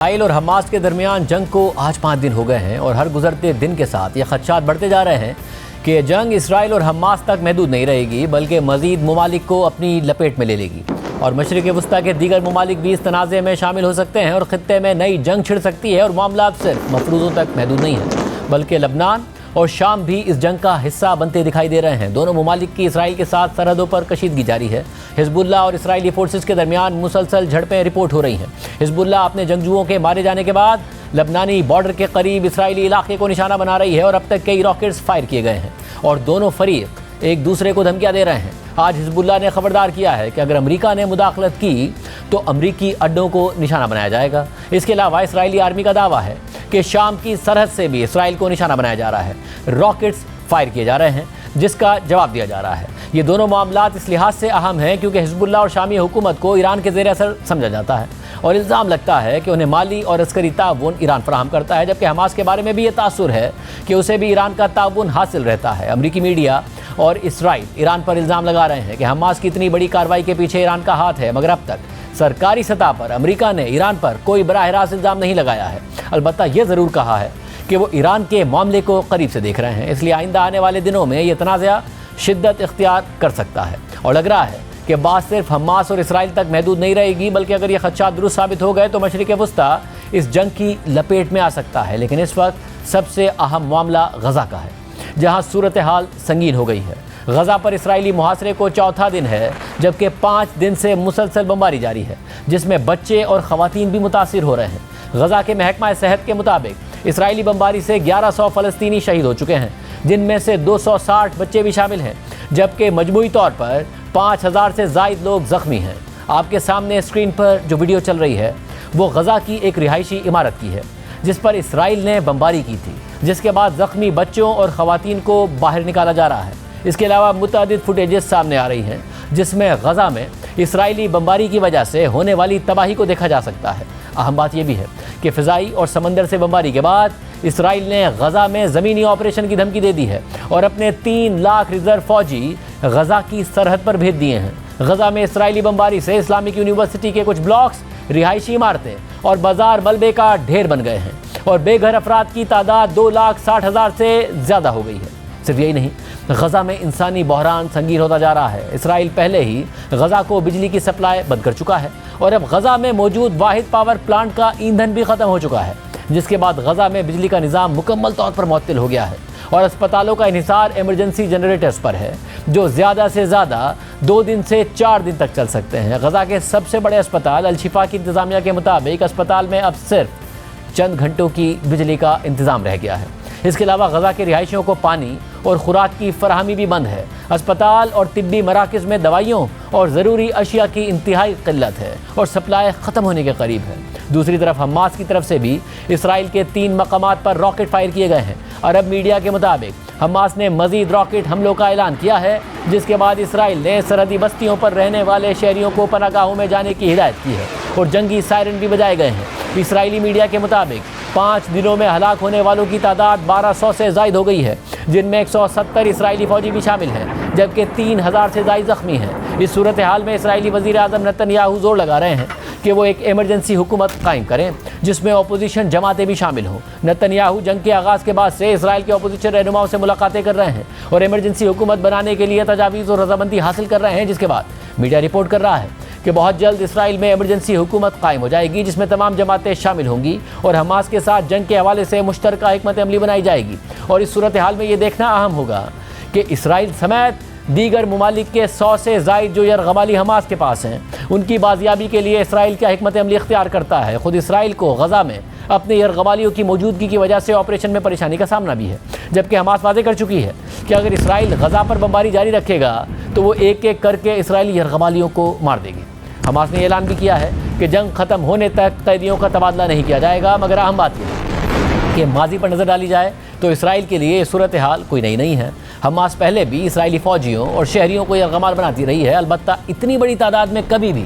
اسرائیل اور حماس کے درمیان جنگ کو آج 5 دن ہو گئے ہیں اور ہر گزرتے دن کے ساتھ یہ خدشات بڑھتے جا رہے ہیں کہ یہ جنگ اسرائیل اور حماس تک محدود نہیں رہے گی بلکہ مزید ممالک کو اپنی لپیٹ میں لے لے گی اور مشرق وسطیٰ کے دیگر ممالک بھی اس تنازع میں شامل ہو سکتے ہیں اور خطے میں نئی جنگ چھڑ سکتی ہے اور معاملات صرف مفروضوں تک محدود نہیں ہیں بلکہ لبنان اور شام بھی اس جنگ کا حصہ بنتے دکھائی دے رہے ہیں۔ دونوں ممالک کی اسرائیل کے ساتھ سرحدوں پر کشیدگی جاری ہے۔ حزب اللہ اور اسرائیلی فورسز کے درمیان مسلسل جھڑپیں رپورٹ ہو رہی ہیں۔ حزب اللہ اپنے جنگجوؤں کے مارے جانے کے بعد لبنانی بارڈر کے قریب اسرائیلی علاقے کو نشانہ بنا رہی ہے اور اب تک کئی راکٹس فائر کیے گئے ہیں اور دونوں فریق ایک دوسرے کو دھمکیاں دے رہے ہیں۔ آج حزب اللہ نے خبردار کیا ہے کہ اگر امریکہ نے مداخلت کی تو امریکی اڈوں کو نشانہ بنایا جائے گا۔ اس کے علاوہ اسرائیلی آرمی کا دعویٰ ہے کہ شام کی سرحد سے بھی اسرائیل کو نشانہ بنایا جا رہا ہے، راکٹس فائر کیے جا رہے ہیں جس کا جواب دیا جا رہا ہے۔ یہ دونوں معاملات اس لحاظ سے اہم ہیں کیونکہ حزب اللہ اور شامی حکومت کو ایران کے زیر اثر سمجھا جاتا ہے اور الزام لگتا ہے کہ انہیں مالی اور عسکری تعاون ایران فراہم کرتا ہے، جبکہ حماس کے بارے میں بھی یہ تاثر ہے کہ اسے بھی ایران کا تعاون حاصل رہتا ہے۔ امریکی میڈیا اور اسرائیل ایران پر الزام لگا رہے ہیں کہ حماس کی اتنی بڑی کارروائی کے پیچھے ایران کا ہاتھ ہے، مگر اب تک سرکاری سطح پر امریکہ نے ایران پر کوئی براہ راست الزام نہیں لگایا ہے۔ البتہ یہ ضرور کہا ہے کہ وہ ایران کے معاملے کو قریب سے دیکھ رہے ہیں، اس لیے آئندہ آنے والے دنوں میں یہ تنازع شدت اختیار کر سکتا ہے اور لگ رہا ہے کہ بات صرف حماس اور اسرائیل تک محدود نہیں رہے گی بلکہ اگر یہ خدشات درست ثابت ہو گئے تو مشرق وسطیٰ اس جنگ کی لپیٹ میں آ سکتا ہے۔ لیکن اس وقت سب سے اہم معاملہ غزہ کا ہے جہاں صورتحال سنگین ہو گئی ہے۔ غزہ پر اسرائیلی محاصرے کو چوتھا دن ہے جبکہ 5 دن سے مسلسل بمباری جاری ہے جس میں بچے اور خواتین بھی متاثر ہو رہے ہیں۔ غزہ کے محکمہ صحت کے مطابق اسرائیلی بمباری سے 1100 فلسطینی شہید ہو چکے ہیں جن میں سے 260 بچے بھی شامل ہیں جبکہ مجموعی طور پر 5000 سے زائد لوگ زخمی ہیں۔ آپ کے سامنے اسکرین پر جو ویڈیو چل رہی ہے وہ غزہ کی ایک رہائشی عمارت کی ہے جس پر اسرائیل نے بمباری کی تھی، جس کے بعد زخمی بچوں اور خواتین کو باہر نکالا جا رہا ہے۔ اس کے علاوہ متعدد فوٹیجز سامنے آ رہی ہیں جس میں غزہ میں اسرائیلی بمباری کی وجہ سے ہونے والی تباہی کو دیکھا جا سکتا ہے۔ اہم بات یہ بھی ہے کہ فضائی اور سمندر سے بمباری کے بعد اسرائیل نے غزہ میں زمینی آپریشن کی دھمکی دے دی ہے اور اپنے 3 لاکھ ریزرو فوجی غزہ کی سرحد پر بھیج دیے ہیں۔ غزہ میں اسرائیلی بمباری سے اسلامک یونیورسٹی کے کچھ بلاکس، رہائشی عمارتیں اور بازار ملبے کا ڈھیر بن گئے ہیں اور بے گھر افراد کی تعداد 2,60,000 سے زیادہ ہو گئی ہے۔ صرف یہی نہیں، غزہ میں انسانی بحران سنگین ہوتا جا رہا ہے۔ اسرائیل پہلے ہی غزہ کو بجلی کی سپلائی بند کر چکا ہے اور اب غزہ میں موجود واحد پاور پلانٹ کا ایندھن بھی ختم ہو چکا ہے جس کے بعد غزہ میں بجلی کا نظام مکمل طور پر معطل ہو گیا ہے اور اسپتالوں کا انحصار ایمرجنسی جنریٹرز پر ہے جو زیادہ سے زیادہ 2 دن سے 4 دن تک چل سکتے ہیں۔ غزہ کے سب سے بڑے اسپتال الشفا کی انتظامیہ کے مطابق اسپتال میں اب صرف چند گھنٹوں کی بجلی کا انتظام رہ گیا ہے۔ اس کے علاوہ غزہ کے رہائشیوں کو پانی اور خوراک کی فراہمی بھی بند ہے۔ اسپتال اور طبی مراکز میں دوائیوں اور ضروری اشیاء کی انتہائی قلت ہے اور سپلائی ختم ہونے کے قریب ہے۔ دوسری طرف حماس کی طرف سے بھی اسرائیل کے 3 مقامات پر راکٹ فائر کیے گئے ہیں۔ عرب میڈیا کے مطابق حماس نے مزید راکٹ حملوں کا اعلان کیا ہے جس کے بعد اسرائیل نے سرحدی بستیوں پر رہنے والے شہریوں کو پناہ گاہوں میں جانے کی ہدایت کی ہے اور جنگی سائرن بھی بجائے گئے ہیں۔ اسرائیلی میڈیا کے مطابق 5 دنوں میں ہلاک ہونے والوں کی تعداد 1200 سے زائد ہو گئی ہے جن میں 170 اسرائیلی فوجی بھی شامل ہیں جبکہ 3000 سے زائد زخمی ہیں۔ اس صورتحال میں اسرائیلی وزیر اعظم نتن یاہو زور لگا رہے ہیں کہ وہ ایک ایمرجنسی حکومت قائم کریں جس میں اپوزیشن جماعتیں بھی شامل ہوں۔ نتن یاہو جنگ کے آغاز کے بعد سے اسرائیل کے اپوزیشن رہنماؤں سے ملاقاتیں کر رہے ہیں اور ایمرجنسی حکومت بنانے کے لیے تجاویز اور رضامندی حاصل کر رہے ہیں، جس کے بعد میڈیا رپورٹ کر رہا ہے کہ بہت جلد اسرائیل میں ایمرجنسی حکومت قائم ہو جائے گی جس میں تمام جماعتیں شامل ہوں گی اور حماس کے ساتھ جنگ کے حوالے سے مشترکہ حکمت عملی بنائی جائے گی۔ اور اس صورتحال میں یہ دیکھنا اہم ہوگا کہ اسرائیل سمیت دیگر ممالک کے 100 سے زائد جو یرغمالی حماس کے پاس ہیں ان کی بازیابی کے لیے اسرائیل کیا حکمت عملی اختیار کرتا ہے۔ خود اسرائیل کو غزہ میں اپنے یرغمالیوں کی موجودگی کی وجہ سے آپریشن میں پریشانی کا سامنا بھی ہے، جبکہ حماس واضح کر چکی ہے کہ اگر اسرائیل غزہ پر بمباری جاری رکھے گا تو وہ ایک ایک کر کے اسرائیلی یرغمالیوں کو مار دے گی۔ حماس نے اعلان بھی کیا ہے کہ جنگ ختم ہونے تک قیدیوں کا تبادلہ نہیں کیا جائے گا، مگر اہم بات یہ ہے کہ ماضی پر نظر ڈالی جائے تو اسرائیل کے لیے یہ صورتحال کوئی نئی نہیں ہے۔ حماس پہلے بھی اسرائیلی فوجیوں اور شہریوں کو یرغمال بناتی رہی ہے، البتہ اتنی بڑی تعداد میں کبھی بھی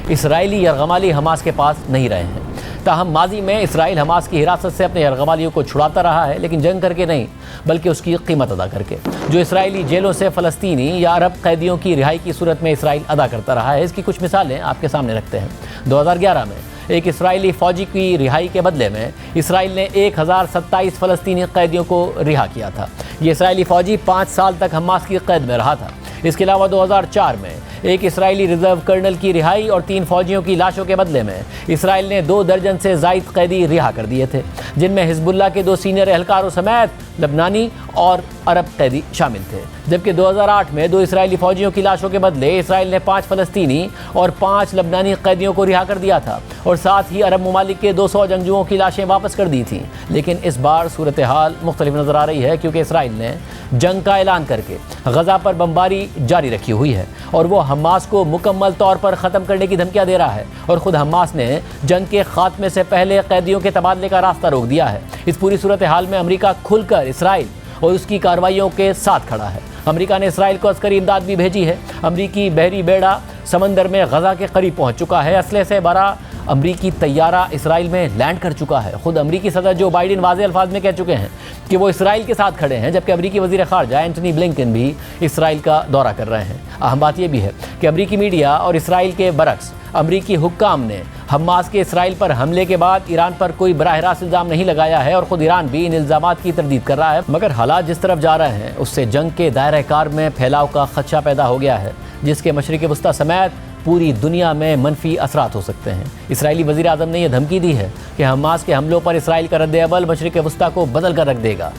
اسرائیلی یرغمالی حماس کے پاس نہیں رہے ہیں۔ تاہم ماضی میں اسرائیل حماس کی حراست سے اپنے یرغمالیوں کو چھڑاتا رہا ہے، لیکن جنگ کر کے نہیں بلکہ اس کی قیمت ادا کر کے، جو اسرائیلی جیلوں سے فلسطینی یا عرب قیدیوں کی رہائی کی صورت میں اسرائیل ادا کرتا رہا ہے۔ اس کی کچھ مثالیں آپ کے سامنے رکھتے ہیں۔ 2011 میں ایک اسرائیلی فوجی کی رہائی کے بدلے میں اسرائیل نے 1027 فلسطینی قیدیوں کو رہا کیا تھا۔ یہ اسرائیلی فوجی 5 سال تک حماس کی قید میں رہا تھا۔ اس کے علاوہ 2004 میں ایک اسرائیلی ریزرو کرنل کی رہائی اور 3 فوجیوں کی لاشوں کے بدلے میں اسرائیل نے 2 درجن سے زائد قیدی رہا کر دیے تھے، جن میں حزب اللہ کے 2 سینئر اہلکاروں سمیت لبنانی اور عرب قیدی شامل تھے۔ جبکہ 2008 میں 2 اسرائیلی فوجیوں کی لاشوں کے بدلے اسرائیل نے 5 فلسطینی اور 5 لبنانی قیدیوں کو رہا کر دیا تھا اور ساتھ ہی عرب ممالک کے 200 جنگجوؤں کی لاشیں واپس کر دی تھیں۔ لیکن اس بار صورتحال مختلف نظر آ رہی ہے، کیونکہ اسرائیل نے جنگ کا اعلان کر کے غزہ پر بمباری جاری رکھی ہوئی ہے اور وہ حماس کو مکمل طور پر ختم کرنے کی دھمکیاں دے رہا ہے، اور خود حماس نے جنگ کے خاتمے سے پہلے قیدیوں کے تبادلے کا راستہ روک دیا ہے۔ اس پوری صورتحال میں امریکہ کھل کر اسرائیل اور اس کی کارروائیوں کے ساتھ کھڑا ہے۔ امریکہ نے اسرائیل کو عسکری امداد بھی بھیجی ہے۔ امریکی بحری بیڑا سمندر میں غزہ کے قریب پہنچ چکا ہے۔ اسلحے سے بھرا امریکی طیارہ اسرائیل میں لینڈ کر چکا ہے۔ خود امریکی صدر جو بائیڈن واضح الفاظ میں کہہ چکے ہیں کہ وہ اسرائیل کے ساتھ کھڑے ہیں، جبکہ امریکی وزیر خارجہ اینٹنی بلنکن بھی اسرائیل کا دورہ کر رہے ہیں۔ اہم بات یہ بھی ہے کہ امریکی میڈیا اور اسرائیل کے برعکس امریکی حکام نے حماس کے اسرائیل پر حملے کے بعد ایران پر کوئی براہ راست الزام نہیں لگایا ہے، اور خود ایران بھی ان الزامات کی تردید کر رہا ہے۔ مگر حالات جس طرف جا رہے ہیں اس سے جنگ کے دائرہ کار میں پھیلاؤ کا خدشہ پیدا ہو گیا ہے، جس کے مشرق وسطیٰ سمیت پوری دنیا میں منفی اثرات ہو سکتے ہیں۔ اسرائیلی وزیر اعظم نے یہ دھمکی دی ہے کہ حماس کے حملوں پر اسرائیل کا رد عمل مشرق وسطیٰ کو بدل کر رکھ دے گا۔